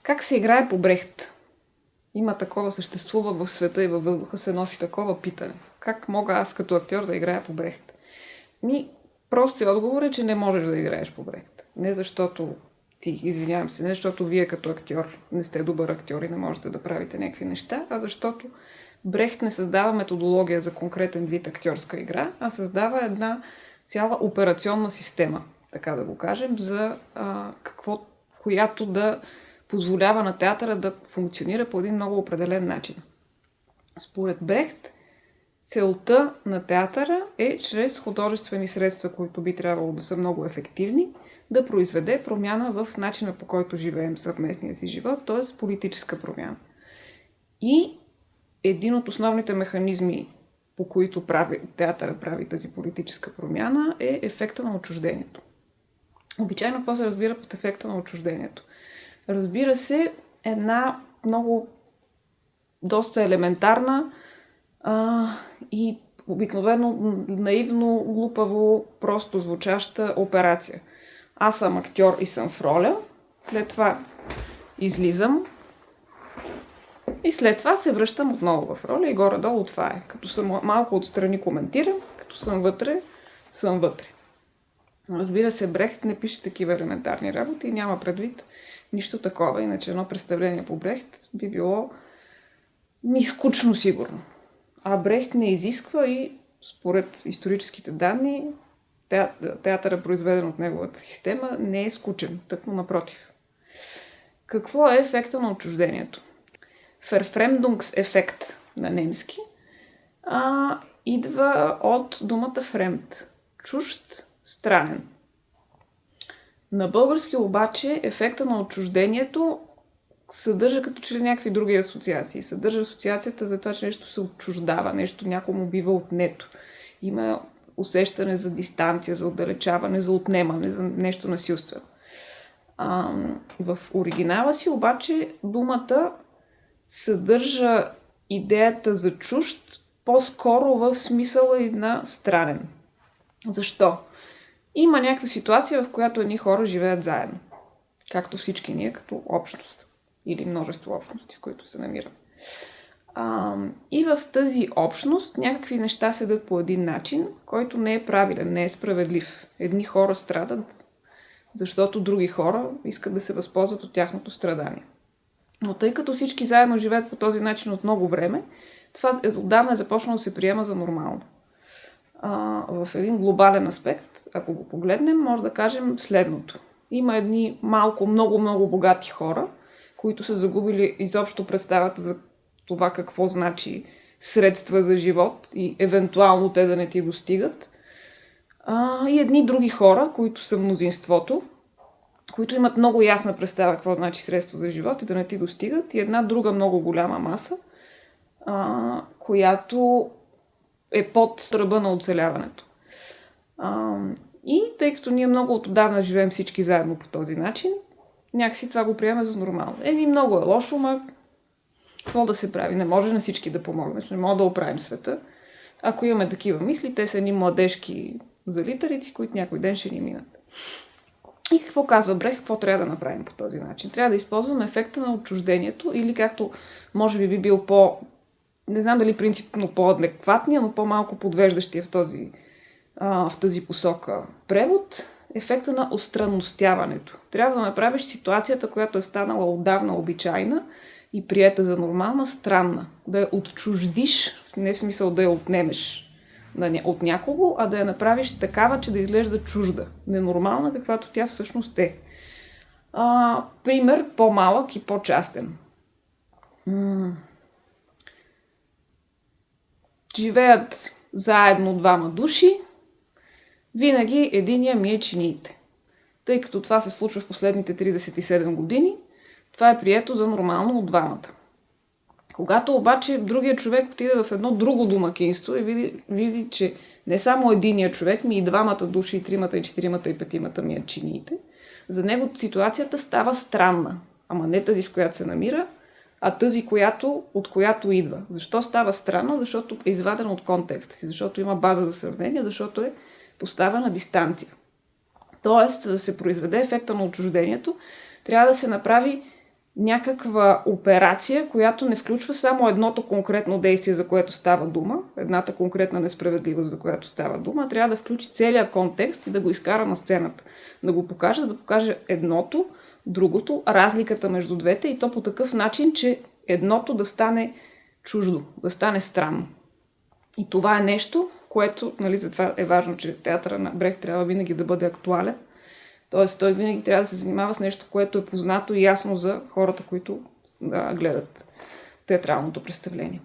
Как се играе по Брехт? Има такова, съществува в света и във въздуха се носи такова питане. Как мога аз като актьор да играя по Брехт? Простият отговор е, че не можеш да играеш по Брехт. Не защото извинявам се, не защото вие като актьор не сте добър актьор и не можете да правите някакви неща, а защото Брехт не създава методология за конкретен вид актьорска игра, а създава една цяла операционна система, така да го кажем, за която да позволява на театъра да функционира по един много определен начин. Според Брехт, целта на театъра е чрез художествени средства, които би трябвало да са много ефективни, да произведе промяна в начина, по който живеем съвместния си живот, т.е. политическа промяна. И един от основните механизми, по които театъра прави тази политическа промяна, е ефекта на отчуждението. Обичайно какво се разбира под ефекта на отчуждението? Разбира се, една много доста елементарна и обикновено наивно, глупаво, просто звучаща операция. Аз съм актьор и съм в роля, след това излизам и след това се връщам отново в роля и горе-долу това е. Като съм малко отстрани коментирам, като съм вътре, съм вътре. Разбира се, Брехт не пише такива елементарни работи и няма предвид нищо такова, иначе едно представление по Брехт би било скучно сигурно. А Брехт не изисква и според историческите данни театъра, произведен от неговата система, не е скучен, тъкмо напротив. Какво е ефекта на отчуждението? Verfremdungseffekt на немски идва от думата fremd. Чужд, странен. На български обаче ефекта на отчуждението съдържа като че ли някакви други асоциации. Съдържа асоциацията за това, че нещо се отчуждава, нещо някому бива отнето. Има усещане за дистанция, за отдалечаване, за отнемане, за нещо насилствено. В оригинала си обаче думата съдържа идеята за чужд по-скоро в смисъла и на странен. Защо? Има някаква ситуация, в която едни хора живеят заедно. Както всички ние, като общност. Или множество общности, в които се намираме. И в тази общност някакви неща седат по един начин, който не е правилен, не е справедлив. Едни хора страдат, защото други хора искат да се възползват от тяхното страдание. Но тъй като всички заедно живеят по този начин от много време, това отдавна е започнало да се приема за нормално. В един глобален аспект, ако го погледнем, може да кажем следното. Има едни много богати хора, които са загубили изобщо представата за това какво значи средства за живот и евентуално те да не ти достигат. И едни други хора, които са мнозинството, които имат много ясна представа какво значи средства за живот и да не ти достигат. И една друга много голяма маса, която е под ръба на оцеляването. И тъй като ние много отдавна живеем всички заедно по този начин, някакси това го приемаме за нормално. Много е лошо, ма какво да се прави? Не може на всички да помогнеш, не може да оправим света. Ако имаме такива мисли, те са едни младежки залитарици, които някой ден ще ни минат. И какво казва Брехт, какво трябва да направим по този начин? Трябва да използваме ефекта на отчуждението или както може би бил не знам дали принципно по-адекватния, но по-малко подвеждащия в тази посока превод, ефекта на остранностяването. Трябва да направиш ситуацията, която е станала отдавна обичайна и приета за нормална, странна. Да я отчуждиш, не в смисъл да я отнемеш от някого, а да я направиш такава, че да изглежда чужда, ненормална, каквато тя всъщност е. Пример по-малък и по-частен. Живеят заедно двама души, винаги единия мие чиниите. Тъй като това се случва в последните 37 години, това е прието за нормално от двамата. Когато обаче другия човек отиде в едно друго домакинство и види, че не само единият човек, и двамата души, и тримата, и четиримата, и петимата мият чиниите, за него ситуацията става странна. Ама не тази, в която се намира, а тази, от която идва. Защо става странно? Защото е извадена от контекста си, защото има база за сравнение, защото е поставена дистанция. Тоест, за да се произведе ефекта на отчуждението, трябва да се направи някаква операция, която не включва само едното конкретно действие, за което става дума, едната конкретна несправедливост, за която става дума, трябва да включи целият контекст и да го изкара на сцената. Да го покаже, да покаже едното, другото, разликата между двете и то по такъв начин, че едното да стане чуждо, да стане странно. И това е нещо, което, нали, затова е важно, че театъра на Брехт трябва винаги да бъде актуален. Тоест, той винаги трябва да се занимава с нещо, което е познато и ясно за хората, които гледат театралното представление.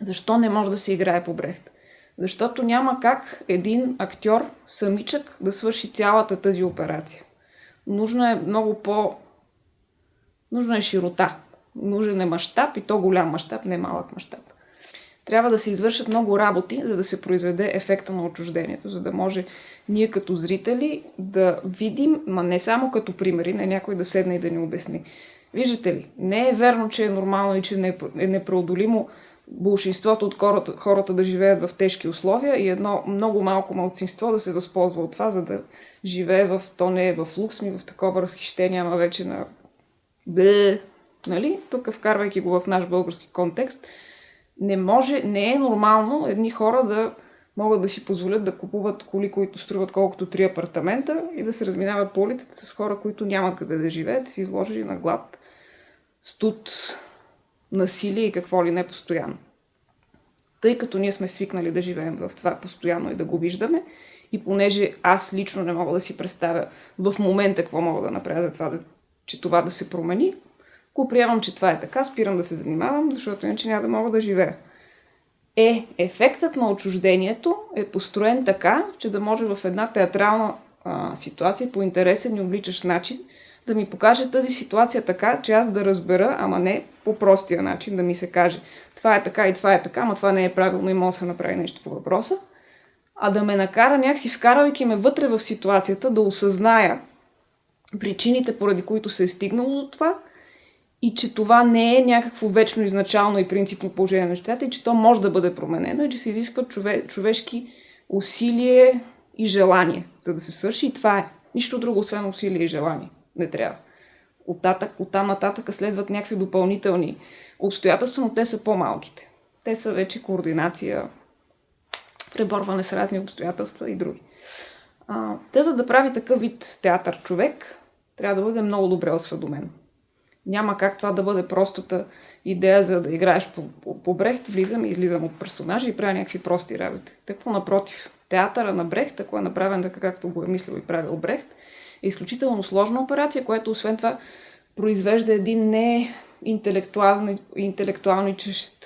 Защо не може да се играе по Брехт? Защото няма как един актьор самичък да свърши цялата тази операция. Нужна е широта. Нужен е мащаб и то голям мащаб, не малък мащаб. Трябва да се извършат много работи, за да се произведе ефекта на отчуждението, за да може ние като зрители да видим, ма не само като примери, не някой да седне и да ни обясни. Виждате ли, не е верно, че е нормално и че е непреодолимо болшинството от хората да живеят в тежки условия и едно много малко малцинство да се възползва от това, за да живее то не е в лукс, ми в такова разхищение, ама вече на нали? Тук вкарвайки го в наш български контекст, не е нормално едни хора да могат да си позволят да купуват коли, които струват колкото 3 апартамента и да се разминават по улицата с хора, които нямат къде да живеят и си изложили на глад, студ, насилие и какво ли не постоянно. Тъй като ние сме свикнали да живеем в това постоянно и да го виждаме, и понеже аз лично не мога да си представя в момента какво мога да направя за това, че това да се промени, ако приемам, че това е така, спирам да се занимавам, защото иначе няма да мога да живея. Ефектът на отчуждението е построен така, че да може в една театрална ситуация по интересен и обличащ начин да ми покаже тази ситуация така, че аз да разбера, ама не по простия начин, да ми се каже това е така и това е така, ама това не е правилно и може да се направи нещо по въпроса, а да ме накара някакси, вкарвайки ме вътре в ситуацията, да осъзная причините, поради които се е стигнало до това и че това не е някакво вечно изначално и принципно положение на нещата и че то може да бъде променено и че се изискват човешки усилие и желание, за да се свърши и това е. Нищо друго, освен усилие и желание. Не трябва. Оттам нататък следват някакви допълнителни обстоятелства, но те са по-малките. Те са вече координация, преборване с разни обстоятелства и други. За да прави такъв вид театър човек, трябва да бъде много добре осведомен. Няма как това да бъде простата идея за да играеш по Брехт, влизам и излизам от персонажа и правя някакви прости работи. Тъкмо напротив, театъра на Брехт, ако е направен така както го е мислил и правил Брехт, е изключително сложна операция, която освен това произвежда един не интелектуалничещ,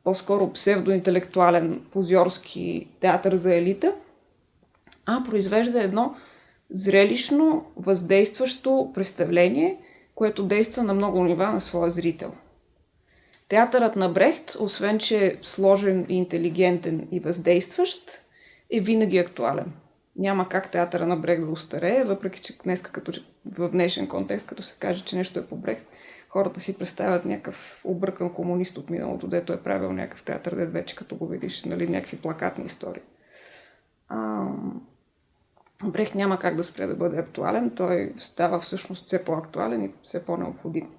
по-скоро псевдоинтелектуален позорски театър за елита, а произвежда едно зрелищно, въздействащо представление, което действа на много нива на своя зрител. Театърът на Брехт, освен че е сложен, интелигентен и въздействащ, е винаги актуален. Няма как театъра на Брехт да устарее, въпреки че днес, в днешен контекст, като се каже, че нещо е по Брехт, хората си представят някакъв объркан комунист от миналото, дето е правил някакъв театър, дето вече като го видиш, нали, някакви плакатни истории. Брехт няма как да спре да бъде актуален, той става всъщност все по-актуален и все по-необходим.